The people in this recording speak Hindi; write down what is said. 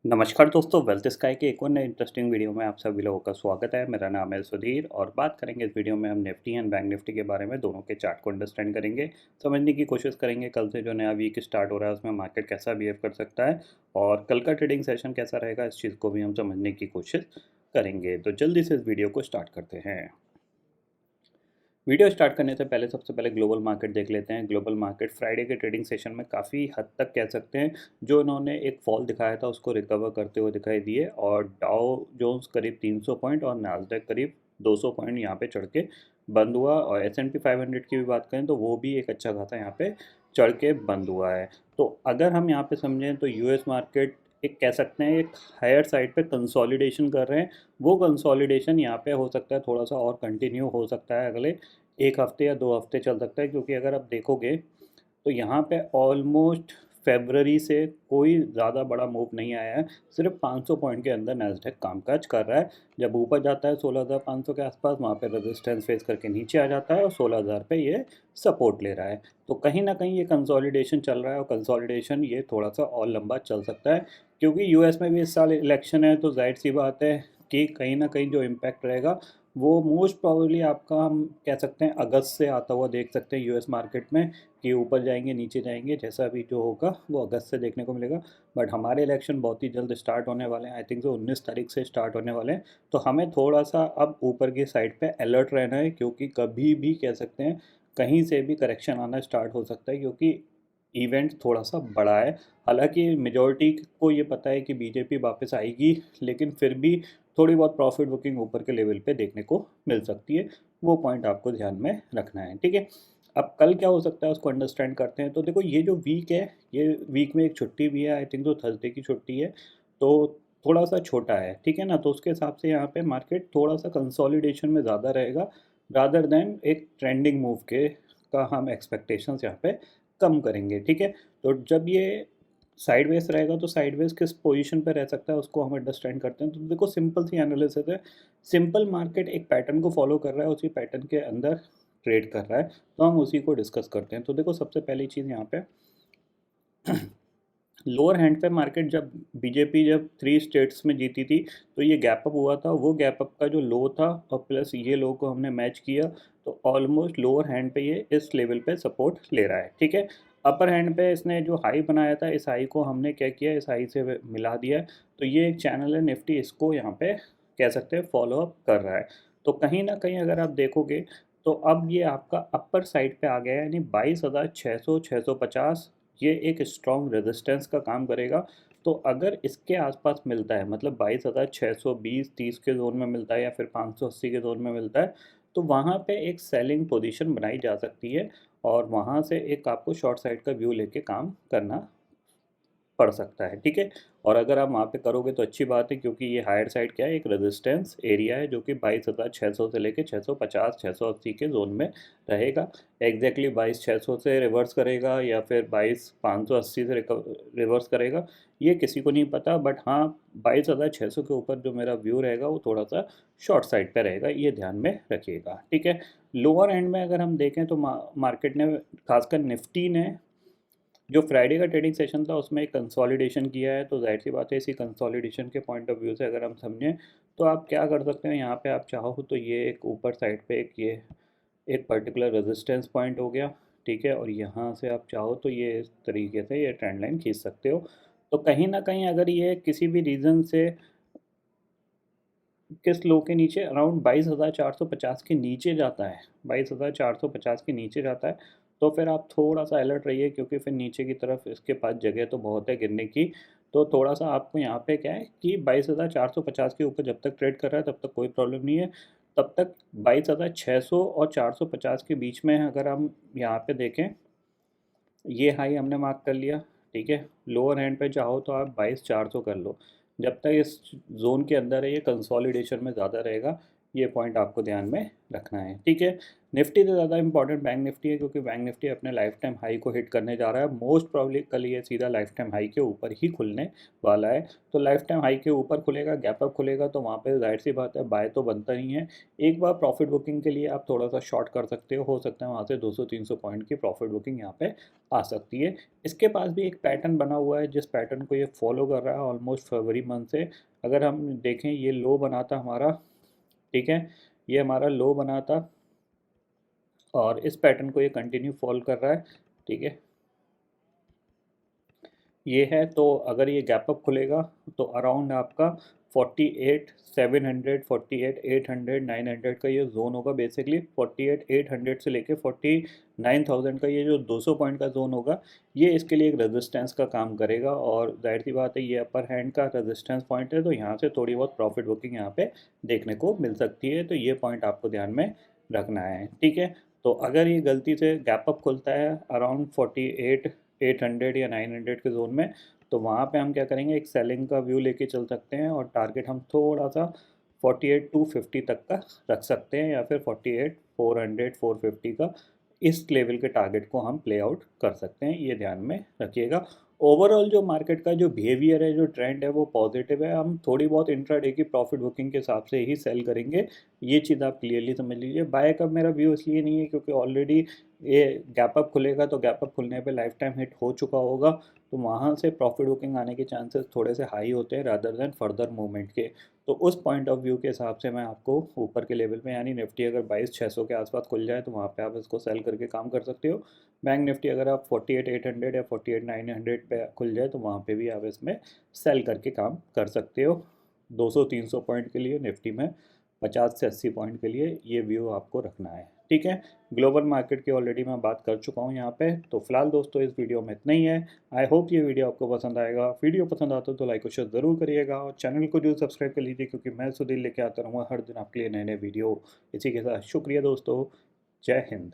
नमस्कार दोस्तों, वेल्थ स्काई के एक और नए इंटरेस्टिंग वीडियो में आप सभी लोगों का स्वागत है। मेरा नाम है सुधीर और बात करेंगे इस वीडियो में हम निफ्टी एंड बैंक निफ्टी के बारे में, दोनों के चार्ट को अंडरस्टैंड करेंगे, समझने की कोशिश करेंगे कल से जो नया वीक स्टार्ट हो रहा है उसमें मार्केट कैसा बिहेव कर सकता है और कल का ट्रेडिंग सेशन कैसा रहेगा, इस चीज़ को भी हम समझने की कोशिश करेंगे। तो जल्दी से इस वीडियो को स्टार्ट करते हैं। वीडियो स्टार्ट करने से पहले सबसे पहले ग्लोबल मार्केट देख लेते हैं। ग्लोबल मार्केट फ्राइडे के ट्रेडिंग सेशन में काफ़ी हद तक कह सकते हैं जो इन्होंने एक फॉल दिखाया था उसको रिकवर करते हुए दिखाई दिए और डाउ जोन्स करीब 300 पॉइंट और नास्डैक करीब 200 पॉइंट यहाँ पे चढ़ के बंद हुआ और S&P 500 की भी बात करें तो वो भी एक अच्छा खासा यहाँ पे चढ़ के बंद हुआ है। तो अगर हम यहाँ पे समझें तो यूएस मार्केट एक कह सकते हैं एक हायर साइड पे कंसोलिडेशन कर रहे हैं। वो कंसोलिडेशन यहाँ पे हो सकता है थोड़ा सा और कंटिन्यू हो सकता है, अगले एक हफ्ते या 2 हफ्ते चल सकता है, क्योंकि अगर आप देखोगे तो यहाँ पे ऑलमोस्ट फरवरी से कोई ज़्यादा बड़ा मूव नहीं आया है। सिर्फ 500 पॉइंट के अंदर नैस्डैक कामकाज कर रहा है। जब ऊपर जाता है 16,500 के आसपास, वहाँ पे रेजिस्टेंस फेस करके नीचे आ जाता है और 16,000 पे ये सपोर्ट ले रहा है। तो कहीं ना कहीं ये कंसोलिडेशन चल रहा है और कंसोलिडेशन ये थोड़ा सा और लंबा चल सकता है, क्योंकि यूएस में भी इस साल इलेक्शन है। तो जाहिर सी बात है कि कहीं ना कहीं जो इम्पैक्ट रहेगा वो मोस्ट प्रोबेबली आपका हम कह सकते हैं अगस्त से आता हुआ देख सकते हैं यूएस मार्केट में, कि ऊपर जाएंगे नीचे जाएंगे, जैसा भी जो होगा वो अगस्त से देखने को मिलेगा। बट हमारे इलेक्शन बहुत ही जल्द स्टार्ट होने वाले हैं, आई थिंक सो 19 तारीख से स्टार्ट होने वाले हैं। तो हमें थोड़ा सा अब ऊपर की साइड पे अलर्ट रहना है, क्योंकि कभी भी कह सकते हैं कहीं से भी करेक्शन आना स्टार्ट हो सकता है, क्योंकि इवेंट थोड़ा सा बड़ा है। हालांकि मेजॉरिटी को ये पता है कि बीजेपी वापस आएगी, लेकिन फिर भी थोड़ी बहुत प्रॉफिट बुकिंग ऊपर के लेवल पे देखने को मिल सकती है। वो पॉइंट आपको ध्यान में रखना है, ठीक है। अब कल क्या हो सकता है उसको अंडरस्टैंड करते हैं। तो देखो, ये जो वीक है, ये वीक में एक छुट्टी भी है, आई थिंक तो थर्सडे की छुट्टी है। तो थोड़ा सा छोटा है, ठीक है ना। तो उसके हिसाब से यहाँ पे मार्केट थोड़ा सा कंसोलिडेशन में ज़्यादा रहेगा, रादर देन एक ट्रेंडिंग मूव के का हम एक्सपेक्टेशंस यहाँ पे कम करेंगे, ठीक है। तो जब ये साइडवेज रहेगा तो साइडवेज किस पोजीशन पे रह सकता है उसको हम अंडरस्टैंड करते हैं। तो देखो, सिंपल सी एनालिसिस है। सिंपल मार्केट एक पैटर्न को फॉलो कर रहा है, उसी पैटर्न के अंदर ट्रेड कर रहा है, तो हम उसी को डिस्कस करते हैं। तो देखो, सबसे पहली चीज़ यहाँ पे लोअर हैंड पे मार्केट जब बीजेपी जब 3 स्टेट्स में जीती थी तो ये गैप अप हुआ था। वो गैप अप का जो लो था और प्लस ये लो को हमने मैच किया, तो ऑलमोस्ट लोअर हैंड पे ये इस लेवल पे सपोर्ट ले रहा है, ठीक है। अपर हैंड पे इसने जो हाई बनाया था, इस हाई को हमने क्या किया, इस हाई से मिला दिया है। तो ये एक चैनल है निफ्टी, इसको यहाँ पे कह सकते हैं फॉलो अप कर रहा है। तो कहीं ना कहीं अगर आप देखोगे तो अब ये आपका अपर साइड पे आ गया है, यानी 22,600 650 ये एक स्ट्रॉन्ग रेजिस्टेंस का काम करेगा। तो अगर इसके आसपास मिलता है, मतलब 22,620-30 के जोन में मिलता है या फिर 580 के जोन में मिलता है, तो वहाँ पे एक सेलिंग पोजीशन बनाई जा सकती है और वहाँ से एक आपको शॉर्ट साइड का व्यू लेके काम करना पड़ सकता है, ठीक है। और अगर आप वहाँ पे करोगे तो अच्छी बात है, क्योंकि ये हायर साइड क्या है, एक रेजिस्टेंस एरिया है जो कि 22,600 से लेके 650 680 के जोन में रहेगा। एग्जैक्टली 22,600 से रिवर्स करेगा या फिर 22,580 से रिवर्स करेगा, ये किसी को नहीं पता। बट हाँ, 22,600 के ऊपर जो मेरा व्यू रहेगा वो थोड़ा सा शॉर्ट साइड पे रहेगा, ये ध्यान में रखिएगा, ठीक है। लोअर एंड में अगर हम देखें तो मार्केट ने, खासकर निफ्टी ने, जो फ्राइडे का ट्रेडिंग सेशन था उसमें एक कंसोलिडेशन किया है। तो जाहिर सी बात है, इसी कंसोलिडेशन के पॉइंट ऑफ व्यू से अगर हम समझें तो आप क्या कर सकते हैं, यहाँ पे आप चाहो तो ये एक ऊपर साइड पे एक ये एक पर्टिकुलर रेजिस्टेंस पॉइंट हो गया, ठीक है। और यहाँ से आप चाहो तो ये इस तरीके से ये ट्रेंड लाइन खींच सकते हो। तो कहीं ना कहीं अगर ये किसी भी रीज़न से किस लो के नीचे अराउंड 22,450 के नीचे जाता है, 22,450 के नीचे जाता है, तो फिर आप थोड़ा सा अलर्ट रहिए, क्योंकि फिर नीचे की तरफ इसके पास जगह तो बहुत है गिरने की। तो थोड़ा सा आपको यहाँ पे क्या है कि 22,450 के ऊपर जब तक ट्रेड कर रहा है तब तक कोई प्रॉब्लम नहीं है। तब तक 22,600 और 450 के बीच में अगर हम यहाँ पे देखें, ये हाई हमने मार्क कर लिया, ठीक है। लोअर हैंड पे चाहो तो आप 22,400 कर लो। जब तक इस जोन के अंदर है ये कंसोलिडेशन में ज़्यादा रहेगा, ये पॉइंट आपको ध्यान में रखना है, ठीक है। निफ्टी से ज़्यादा इंपॉर्टेंट बैंक निफ्टी है, क्योंकि बैंक निफ्टी अपने लाइफ टाइम हाई को हिट करने जा रहा है। मोस्ट प्रॉब्ली कल ये सीधा लाइफ टाइम हाई के ऊपर ही खुलने वाला है। तो लाइफ टाइम हाई के ऊपर खुलेगा, गैप अप खुलेगा, तो वहाँ पे जाहिर सी बात है बाय तो बनता ही है। एक बार प्रॉफिट बुकिंग के लिए आप थोड़ा सा शॉर्ट कर सकते हो सकता है वहाँ से 200-300 पॉइंट की प्रॉफिट बुकिंग यहाँ पे आ सकती है। इसके पास भी एक पैटर्न बना हुआ है, जिस पैटर्न को ये फॉलो कर रहा है ऑलमोस्ट फरवरी मंथ से। अगर हम देखें, ये लो बना था हमारा, ठीक है, ये हमारा लो बना था और इस पैटर्न को ये कंटिन्यू फॉलो कर रहा है, ठीक है। ये है, तो अगर ये गैप अप खुलेगा तो अराउंड आपका 48,700, 48,800, 900 का ये जोन होगा। बेसिकली 48,800 से लेके 49,000 का ये जो 200 पॉइंट का जोन होगा, ये इसके लिए एक रेजिस्टेंस का काम करेगा। और जाहिर सी बात है ये अपर हैंड का रेजिस्टेंस पॉइंट है, तो यहाँ से थोड़ी बहुत प्रॉफिट बुकिंग यहाँ पे देखने को मिल सकती है। तो ये पॉइंट आपको ध्यान में रखना है, ठीक है। तो अगर ये गलती से गैप अप खुलता है अराउंड 48,800 या 900 के जोन में, तो वहाँ पे हम क्या करेंगे, एक सेलिंग का व्यू लेके चल सकते हैं और टारगेट हम थोड़ा सा 48,250 तक का रख सकते हैं, या फिर 48,400, 450 का इस लेवल के टारगेट को हम प्ले आउट कर सकते हैं। ये ध्यान में रखिएगा। ओवरऑल जो मार्केट का जो बिहेवियर है, जो ट्रेंड है, वो पॉजिटिव है। हम थोड़ी बहुत इंट्राडे की प्रॉफिट बुकिंग के हिसाब से ही सेल करेंगे, ये चीज़ आप क्लियरली समझ लीजिए। बाय का मेरा व्यू इसलिए नहीं है क्योंकि ऑलरेडी ये गैप अप खुलेगा, तो गैप अप खुलने पे लाइफ टाइम हिट हो चुका होगा, तो वहाँ से प्रॉफिट बुकिंग आने के चांसेस थोड़े से हाई होते हैं रादर देन फर्दर मूवमेंट के। तो उस पॉइंट ऑफ व्यू के हिसाब से मैं आपको ऊपर के लेवल पे, यानी निफ्टी अगर 22,600 के आसपास खुल जाए तो वहाँ पे आप इसको सेल करके काम कर सकते हो। बैंक निफ्टी अगर आप 48,800 या 48,900 पे खुल जाए तो वहाँ पे भी आप इसमें सेल करके काम कर सकते हो। 200-300 पॉइंट के लिए निफ्टी में, 50 से 80 पॉइंट के लिए ये व्यू आपको रखना है, ठीक है। ग्लोबल मार्केट की ऑलरेडी मैं बात कर चुका हूँ यहाँ पे। तो फिलहाल दोस्तों इस वीडियो में इतना ही है। आई होप ये वीडियो आपको पसंद आएगा। वीडियो पसंद आता तो लाइक और शेयर ज़रूर करिएगा और चैनल को जो सब्सक्राइब कर लीजिए, क्योंकि मैं सुधीर लेके आता रहूँगा हर दिन आपके लिए नए नए वीडियो। इसी के साथ शुक्रिया दोस्तों, जय हिंद।